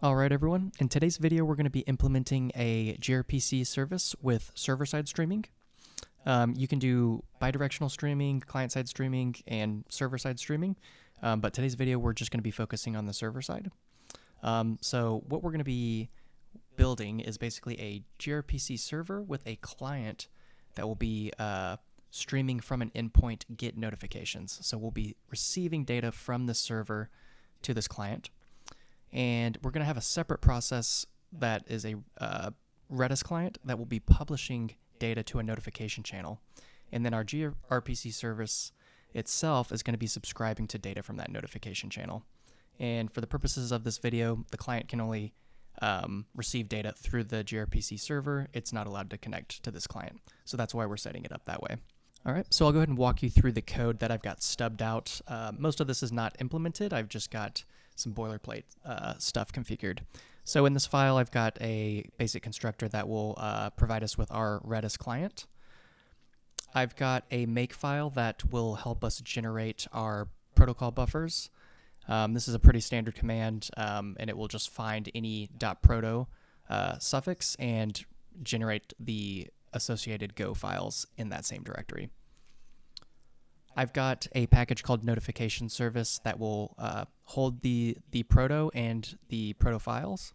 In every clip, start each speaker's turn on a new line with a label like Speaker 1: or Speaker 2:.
Speaker 1: All right, everyone. In today's video, we're going to be implementing a gRPC service with server-side streaming. You can do bidirectional streaming, client-side streaming, and server-side streaming. But today's video, we're just going to be focusing on the server side. So what we're going to be building is basically a gRPC server with a client that will be streaming from an endpoint get notifications. So we'll be receiving data from the server to this client. And we're going to have a separate process that is a Redis client that will be publishing data to a notification channel. And then our gRPC service itself is going to be subscribing to data from that notification channel. And for the purposes of this video, the client can only receive data through the gRPC server. It's not allowed to connect to this client. So that's why we're setting it up that way. All right, so I'll go ahead and walk you through the code that I've got stubbed out. Most of this is not implemented. I've just got some boilerplate stuff configured. So in this file, I've got a basic constructor that will provide us with our Redis client. I've got a make file that will help us generate our protocol buffers. This is a pretty standard command, and it will just find any .proto suffix and generate the associated Go files in that same directory. I've got a package called notification service that will hold the proto and the proto files.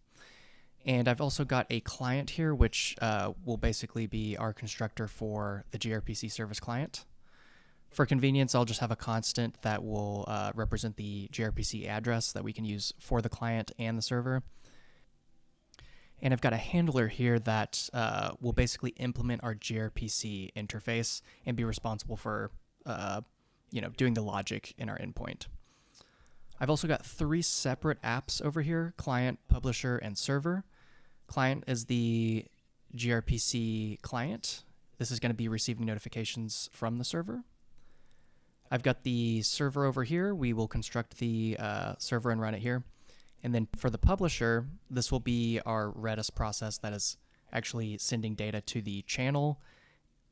Speaker 1: And I've also got a client here, which will basically be our constructor for the gRPC service client. For convenience, I'll just have a constant that will represent the gRPC address that we can use for the client and the server. And I've got a handler here that will basically implement our gRPC interface and be responsible for doing the logic in our endpoint. I've also got three separate apps over here: client, publisher, and server. Client is the gRPC client. This is going to be receiving notifications from the server. I've got the server over here. We will construct the server and run it here. And then for the publisher, this will be our Redis process that is actually sending data to the channel,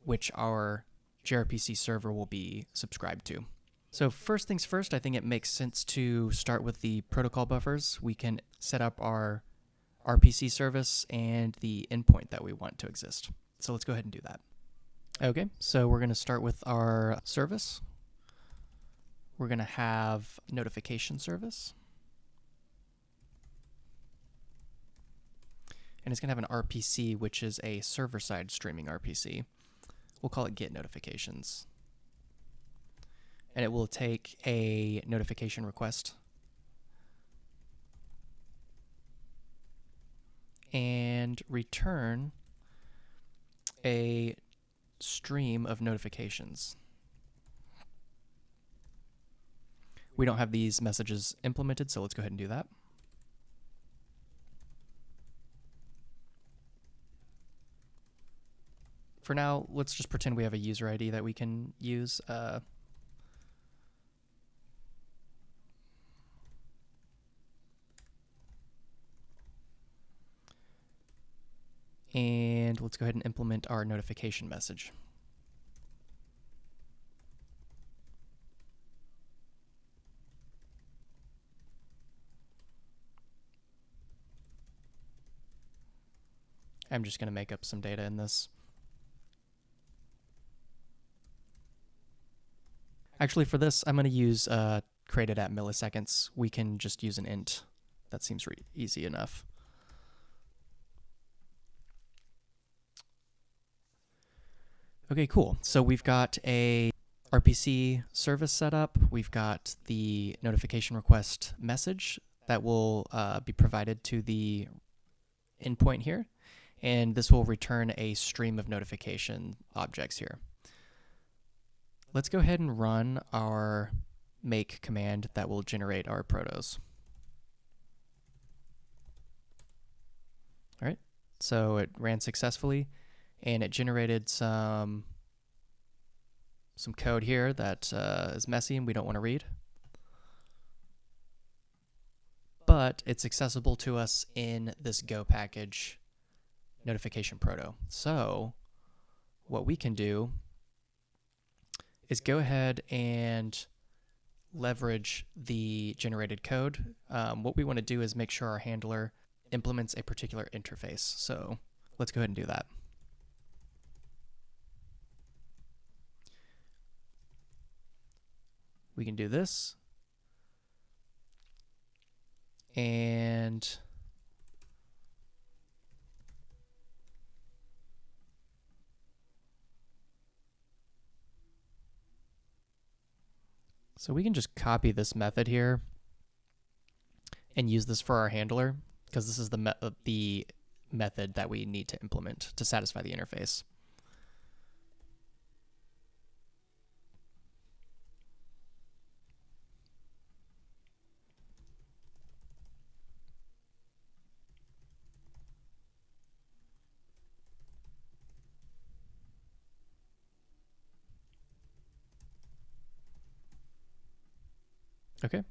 Speaker 1: which our gRPC server will be subscribed to. So first things first, I think it makes sense to start with the protocol buffers. We can set up our RPC service and the endpoint that we want to exist. So let's go ahead and do that. Okay, so we're going to start with our service. We're going to have notification service. And it's going to have an RPC, which is a server-side streaming RPC. We'll call it get notifications. And it will take a notification request and return a stream of notifications. We don't have these messages implemented, so let's go ahead and do that. For now, let's just pretend we have a user ID that we can use. And let's go ahead and implement our notification message. I'm just going to make up some data in this. Actually, for this, I'm going to use created at milliseconds. We can just use an int. That seems easy enough. Okay, cool. So we've got a RPC service set up. We've got the notification request message that will be provided to the endpoint here. And this will return a stream of notification objects here. Let's go ahead and run our make command that will generate our protos. All right, so it ran successfully, and it generated some code here that is messy and we don't want to read. But it's accessible to us in this Go package notification proto. So what we can do is go ahead and leverage the generated code. What we want to do is make sure our handler implements a particular interface. So let's go ahead and do that. We can do this. And so we can just copy this method here and use this for our handler, because this is the method that we need to implement to satisfy the interface. Okay.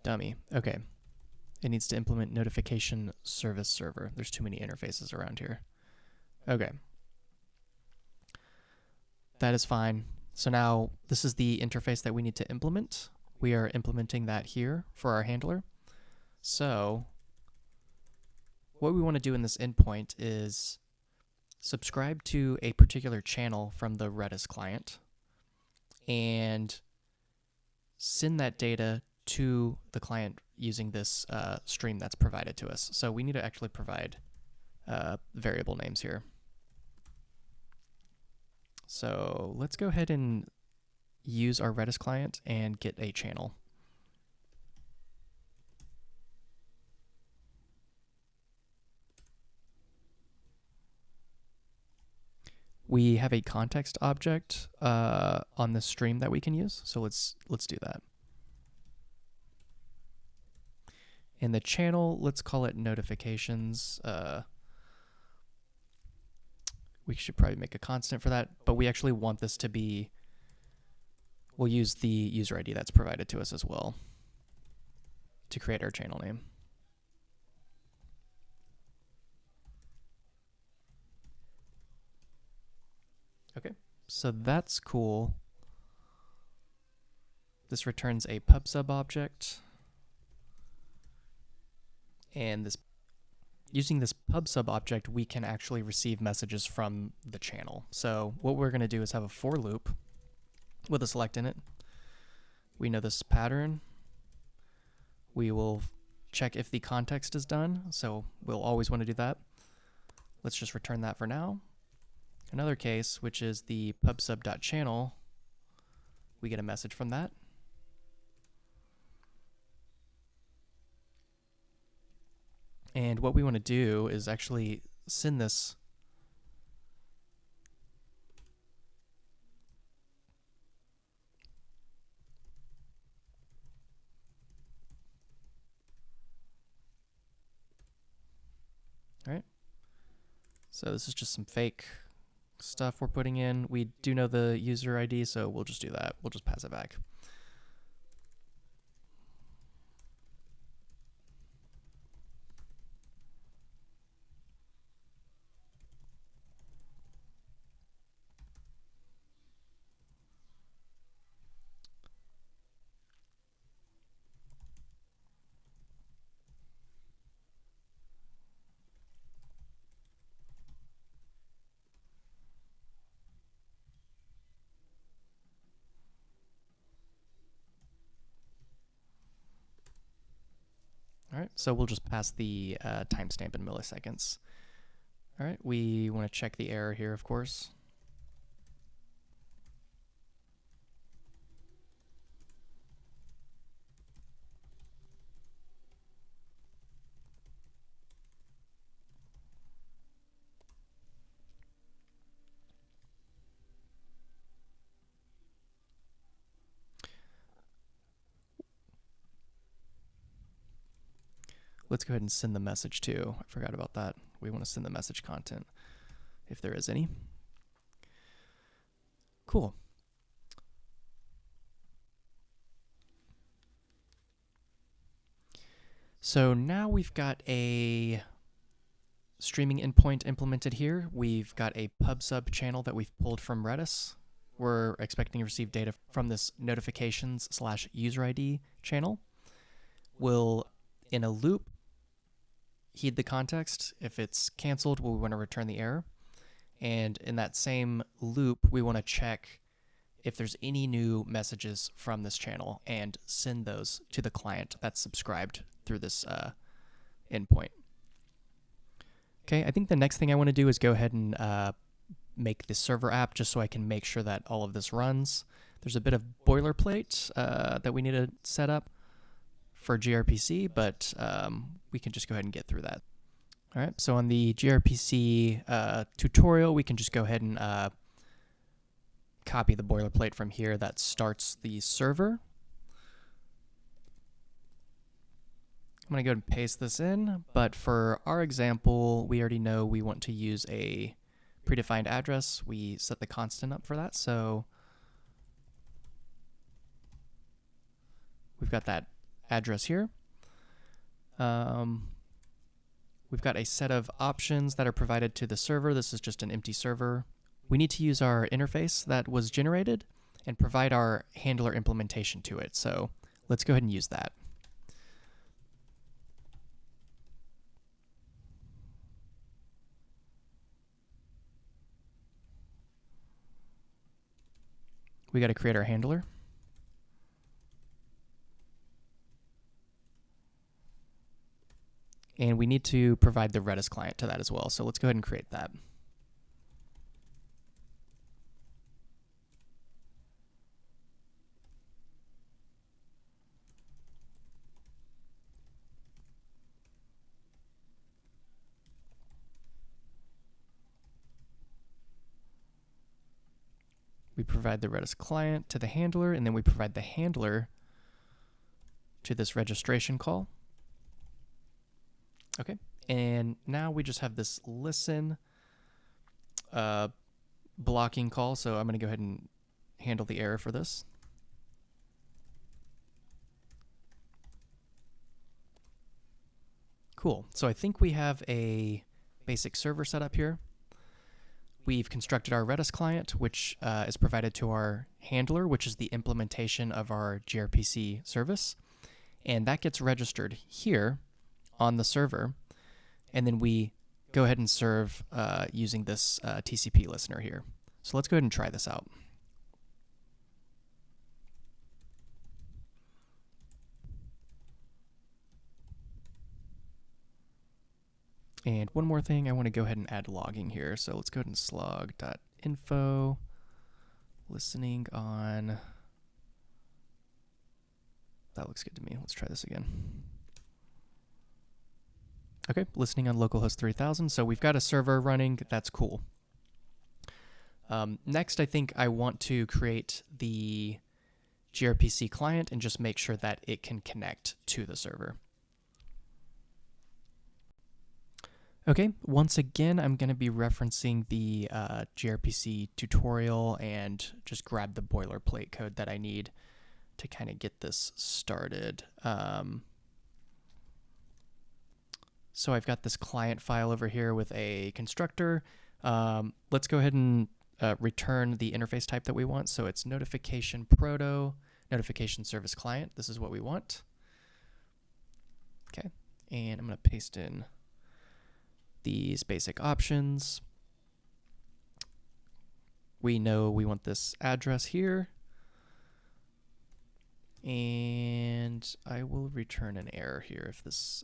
Speaker 1: Dummy. Okay. It needs to implement notification service server. There's too many interfaces around here. Okay. That is fine. So now this is the interface that we need to implement. We are implementing that here for our handler. So what we want to do in this endpoint is subscribe to a particular channel from the Redis client and send that data to the client using this stream that's provided to us. So we need to actually provide variable names here. So let's go ahead and use our Redis client and get a channel. We have a context object on the stream that we can use, so let's do that. In the channel, let's call it notifications. We should probably make a constant for that, but we actually want this to be, we'll use the user ID that's provided to us as well to create our channel name. Okay, so that's cool. This returns a pub/sub object. And this, using this pub/sub object, we can actually receive messages from the channel. So what we're going to do is have a for loop with a select in it. We know this pattern. We will check if the context is done. So we'll always want to do that. Let's just return that for now. Another case, which is the pub/sub.channel, we get a message from that. And what we want to do is actually send this all right. So this is just some fake stuff we're putting in. We do know the user ID, so we'll just do that. We'll just pass it back. All right, so we'll just pass the timestamp in milliseconds. All right, we want to check the error here, of course. Let's go ahead and send the message too. I forgot about that. We want to send the message content, if there is any. Cool. So now we've got a streaming endpoint implemented here. We've got a pub/sub channel that we've pulled from Redis. We're expecting to receive data from this notifications/user ID channel. We'll, in a loop, heed the context. If it's canceled, we want to return the error. And in that same loop, we want to check if there's any new messages from this channel and send those to the client that's subscribed through this endpoint. Okay, I think the next thing I want to do is go ahead and make the server app just so I can make sure that all of this runs. There's a bit of boilerplate that we need to set up for gRPC, but we can just go ahead and get through that. All right, so on the gRPC tutorial, we can just go ahead and copy the boilerplate from here that starts the server. I'm going to go ahead and paste this in, but for our example, we already know we want to use a predefined address. We set the constant up for that, so we've got that address here. We've got a set of options that are provided to the server. This is just an empty server. We need to use our interface that was generated and provide our handler implementation to it. So let's go ahead and use that. We got to create our handler. And we need to provide the Redis client to that as well. So let's go ahead and create that. We provide the Redis client to the handler, and then we provide the handler to this registration call. Okay, and now we just have this listen blocking call, so I'm going to go ahead and handle the error for this. Cool, so I think we have a basic server set up here. We've constructed our Redis client, which is provided to our handler, which is the implementation of our gRPC service. And that gets registered here on the server. And then we go ahead and serve using this TCP listener here. So let's go ahead and try this out. And one more thing, I want to go ahead and add logging here. So let's go ahead and slog.info, listening on, that looks good to me. Let's try this again. Okay, listening on localhost 3000. So we've got a server running, that's cool. Next, I think I want to create the gRPC client and just make sure that it can connect to the server. Okay, once again, I'm going to be referencing the gRPC tutorial and just grab the boilerplate code that I need to kind of get this started. So I've got this client file over here with a constructor. Let's go ahead and return the interface type that we want. So it's notification proto, notification service client. This is what we want. Okay, and I'm going to paste in these basic options. We know we want this address here, and I will return an error here if this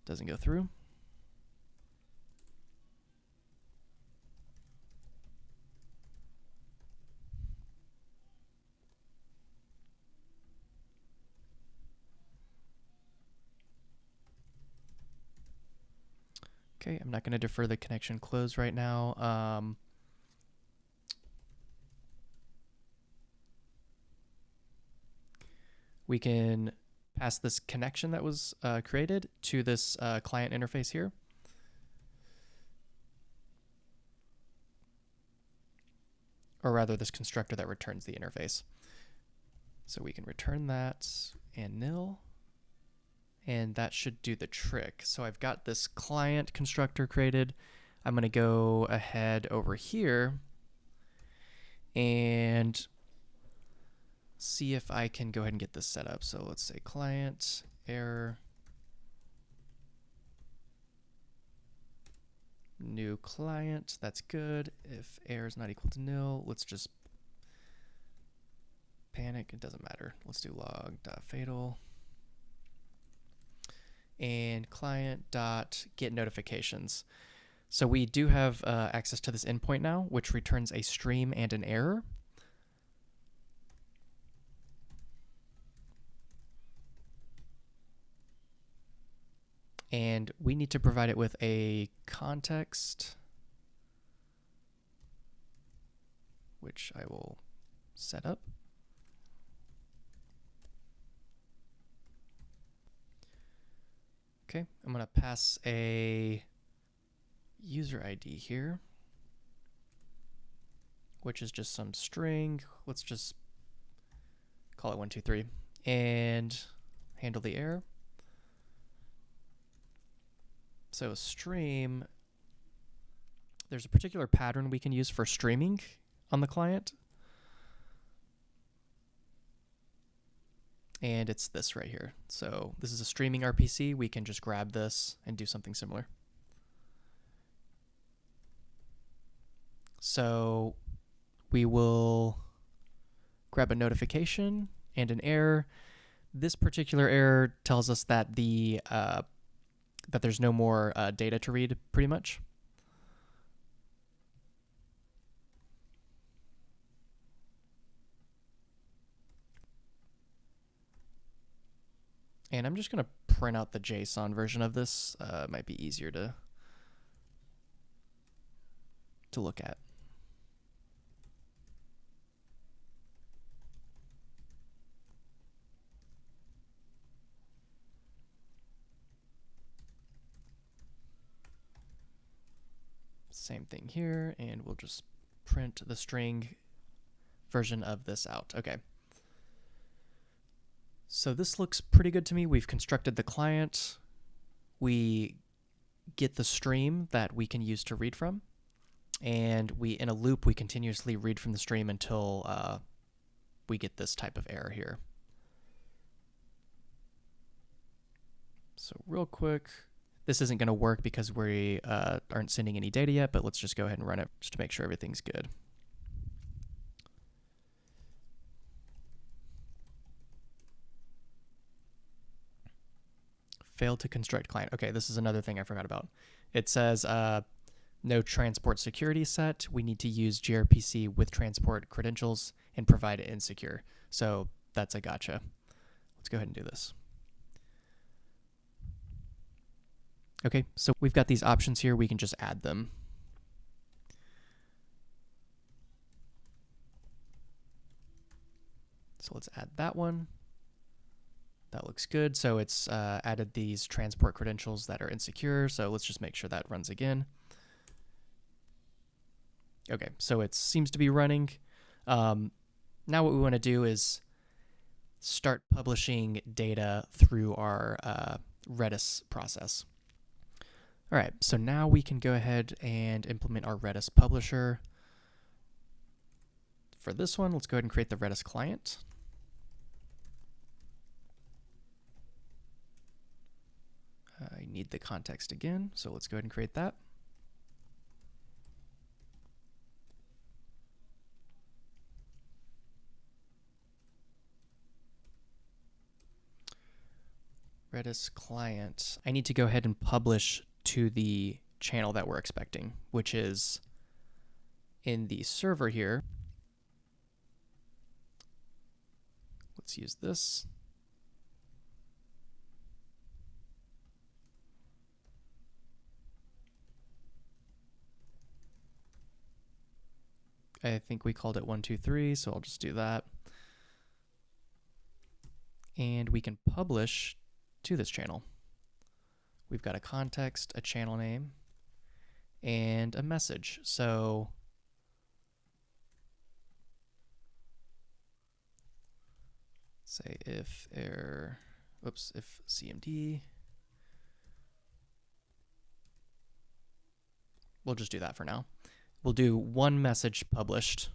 Speaker 1: doesn't go through. Okay, I'm not going to defer the connection close right now. We can pass this connection that was created to this client interface here. Or rather, this constructor that returns the interface. So we can return that and nil. And that should do the trick. So I've got this client constructor created. I'm going to go ahead over here and see if I can go ahead and get this set up. So let's say client error new client. That's good. If error is not equal to nil, let's just panic. It doesn't matter. Let's do log.fatal and client.get notifications. So we do have access to this endpoint now, which returns a stream and an error. And we need to provide it with a context, which I will set up. Okay, I'm going to pass a user ID here, which is just some string. Let's just call it 123 and handle the error. So stream, there's a particular pattern we can use for streaming on the client. And it's this right here. So this is a streaming RPC. We can just grab this and do something similar. So we will grab a notification and an error. This particular error tells us that that there's no more data to read, pretty much. And I'm just going to print out the JSON version of this. It might be easier to look at. Same thing here, and we'll just print the string version of this out. Okay. So this looks pretty good to me. We've constructed the client. We get the stream that we can use to read from. And in a loop, we continuously read from the stream until we get this type of error here. So real quick, this isn't going to work because we aren't sending any data yet, but let's just go ahead and run it just to make sure everything's good. Failed to construct client. Okay, this is another thing I forgot about. It says no transport security set. We need to use gRPC with transport credentials and provide it insecure. So that's a gotcha. Let's go ahead and do this. Okay, so we've got these options here. We can just add them. So let's add that one. That looks good. So it's added these transport credentials that are insecure. So let's just make sure that runs again. Okay, so it seems to be running. Now what we want to do is start publishing data through our Redis process. All right, so now we can go ahead and implement our Redis publisher. For this one, let's go ahead and create the Redis client. I need the context again, so let's go ahead and create that. Redis client. I need to go ahead and publish to the channel that we're expecting, which is in the server here. Let's use this. I think we called it 123, so I'll just do that. And we can publish to this channel. We've got a context, a channel name, and a message. So say if error oops, if CMD, we'll just do that for now. We'll do one message published.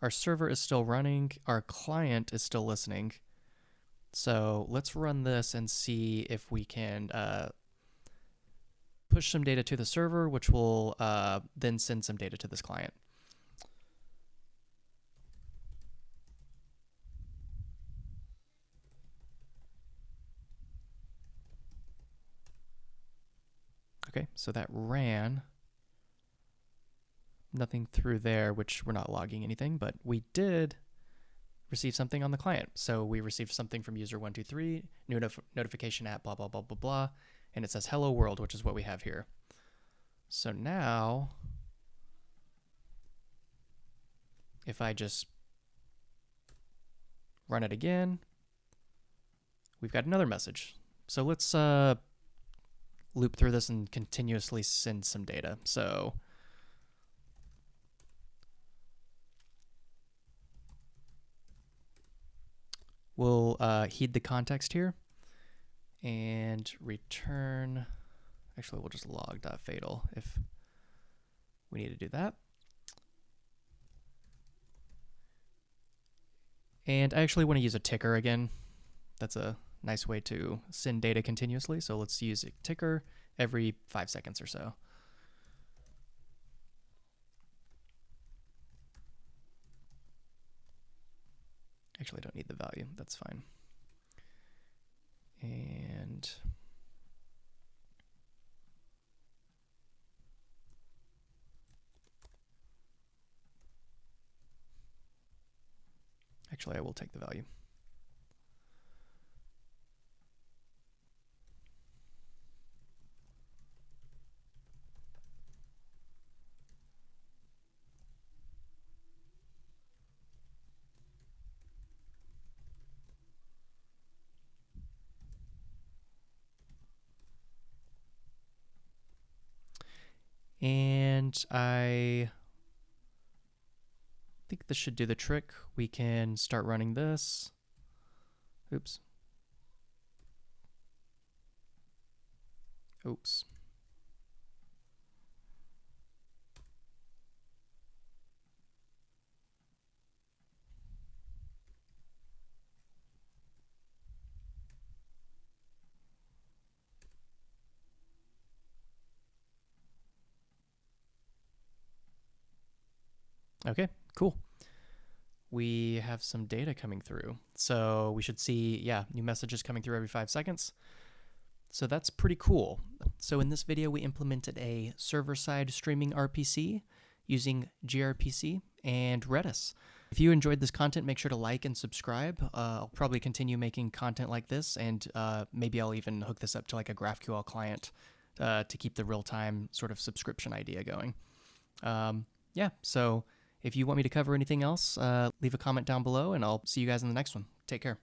Speaker 1: Our server is still running. Our client is still listening. So let's run this and see if we can push some data to the server, which will then send some data to this client. Okay, so that ran. Nothing through there, which we're not logging anything, but we did receive something on the client. So we received something from user123, notification at blah, blah, blah, blah, blah, and it says hello world, which is what we have here. So now, if I just run it again, we've got another message. So let's loop through this and continuously send some data. So we'll heed the context here and return. Actually, we'll just log.fatal if we need to do that. And I actually want to use a ticker again. That's a nice way to send data continuously. So let's use a ticker every 5 seconds or so. Actually, I don't need the value. That's fine. And actually, I will take the value. And I think this should do the trick. We can start running this. Oops. Oops. Okay, cool. We have some data coming through. So we should see, yeah, new messages coming through every 5 seconds. So that's pretty cool. So in this video, we implemented a server-side streaming RPC using gRPC and Redis. If you enjoyed this content, make sure to like and subscribe. I'll probably continue making content like this, and maybe I'll even hook this up to like a GraphQL client to keep the real-time sort of subscription idea going. Yeah, so if you want me to cover anything else, leave a comment down below, and I'll see you guys in the next one. Take care.